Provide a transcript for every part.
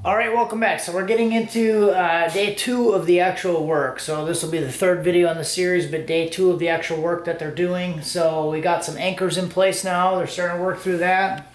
Alright, welcome back. So we're getting into day 2 of the actual work. So this will be the 3rd video in the series, but day 2 of the actual work that they're doing. So we got some anchors in place now. They're starting to work through that.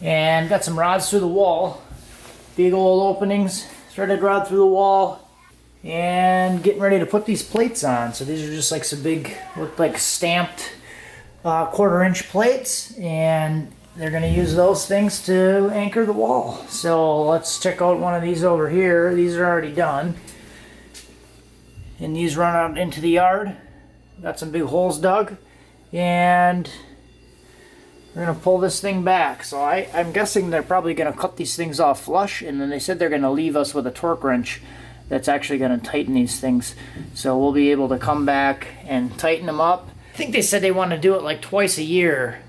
And got some rods through the wall, big old openings, threaded rod through the wall, and getting ready to put these plates on. So these are just like some big, look like stamped 1/4-inch plates, and they're going to use those things to anchor the wall. So let's check out one of these over here. These are already done, and these run out into the yard. Got some big holes dug, and we're going to pull this thing back. So I'm guessing they're probably going to cut these things off flush, and then they said they're going to leave us with a torque wrench that's actually going to tighten these things. So we'll be able to come back and tighten them up. I think they said they want to do it like twice a year,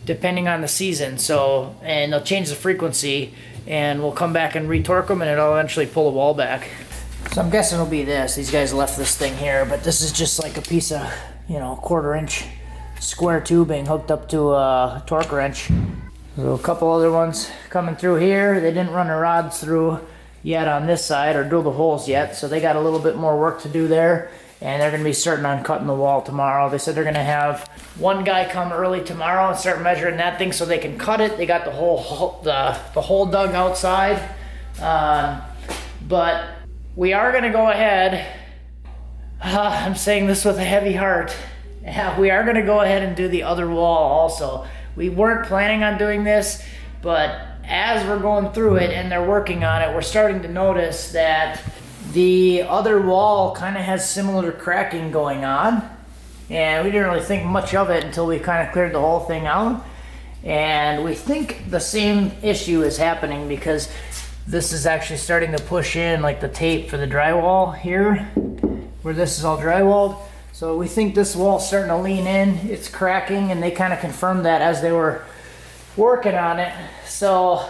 depending on the season. So, and they'll change the frequency, and we'll come back and retorque them, and it'll eventually pull the wall back. So I'm guessing it'll be this. These guys left this thing here, but this is just like a piece of, 1/4-inch square tubing hooked up to a torque wrench. So a couple other ones coming through here. They didn't run the rods through yet on this side or drill the holes yet, so they got a little bit more work to do there, and they're going to be starting on cutting the wall tomorrow. They said they're going to have one guy come early tomorrow and start measuring that thing so they can cut it. They got the hole dug outside, but we are going to go ahead. I'm saying this with a heavy heart. Yeah, we are going to go ahead and do the other wall also. We weren't planning on doing this, but as we're going through it and they're working on it, we're starting to notice that the other wall kind of has similar cracking going on. And we didn't really think much of it until we kind of cleared the whole thing out. And we think the same issue is happening because this is actually starting to push in like the tape for the drywall here, where this is all drywalled. So we think this wall's starting to lean in, it's cracking, and they kind of confirmed that as they were working on it. So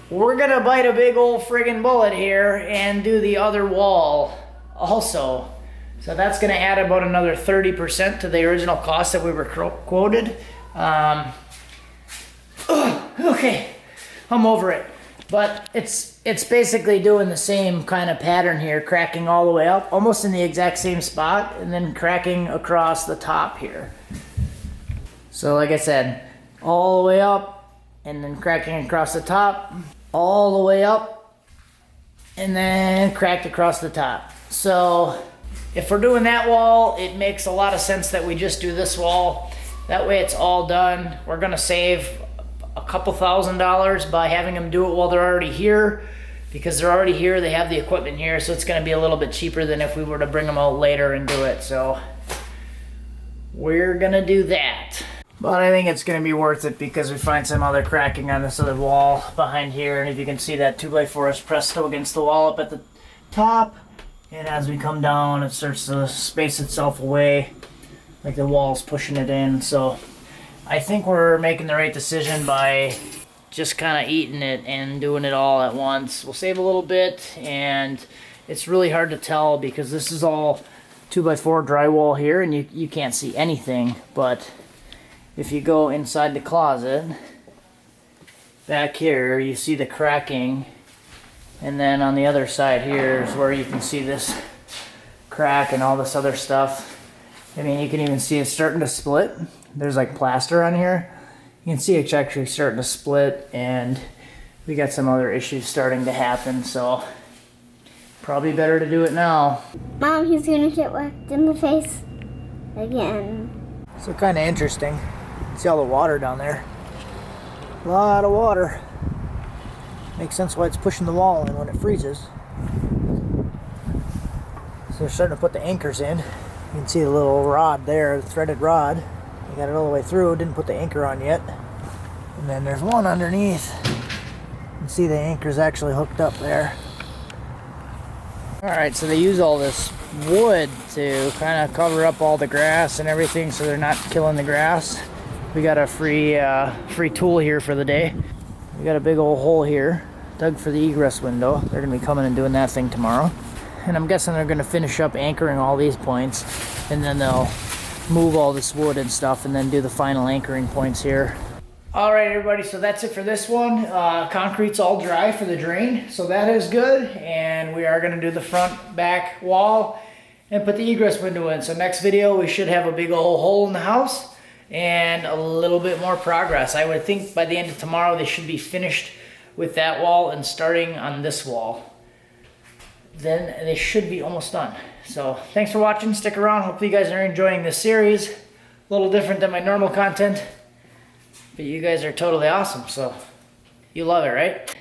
we're gonna bite a big old friggin' bullet here and do the other wall also. So that's gonna add about another 30% to the original cost that we were quoted. Okay, I'm over it. But it's basically doing the same kind of pattern here, cracking all the way up, almost in the exact same spot, and then cracking across the top here. So like I said, all the way up, and then cracking across the top, all the way up, and then cracked across the top. So if we're doing that wall, it makes a lot of sense that we just do this wall. That way it's all done. We're gonna save a couple $1,000s by having them do it while they're already here, because they're already here, they have the equipment here, so it's going to be a little bit cheaper than if we were to bring them out later and do it. So we're going to do that. But I think it's going to be worth it because we find some other cracking on this other wall behind here, and if you can see, that 2x4 is pressed against the wall up at the top, and as we come down it starts to space itself away like the wall's pushing it in. So I think we're making the right decision by just kind of eating it and doing it all at once. We'll save a little bit, and it's really hard to tell because this is all 2x4 drywall here, and you can't see anything. But if you go inside the closet, back here, you see the cracking. And then on the other side here is where you can see this crack and all this other stuff. I mean, you can even see it starting to split. There's like plaster on here. You can see it's actually starting to split, and we got some other issues starting to happen, so probably better to do it now. Mom, he's gonna get whacked in the face again. So kind of interesting. See all the water down there. A lot of water. Makes sense why it's pushing the wall in when it freezes. So they're starting to put the anchors in. You can see the little rod there, the threaded rod. They got it all the way through, didn't put the anchor on yet. And then there's one underneath. You can see the anchor's actually hooked up there. Alright, so they use all this wood to kind of cover up all the grass and everything so they're not killing the grass. We got a free tool here for the day. We got a big old hole here, dug for the egress window. They're going to be coming and doing that thing tomorrow. And I'm guessing they're going to finish up anchoring all these points, and then they'll move all this wood and stuff and then do the final anchoring points here. Alright everybody, so that's it for this one. Concrete's all dry for the drain, so that is good. And we are going to do the front back wall and put the egress window in. So next video we should have a big old hole in the house and a little bit more progress. I would think by the end of tomorrow they should be finished with that wall and starting on this wall. Then they should be almost done. So thanks for watching, stick around. Hopefully you guys are enjoying this series. A little different than my normal content. But you guys are totally awesome, so you love it, right?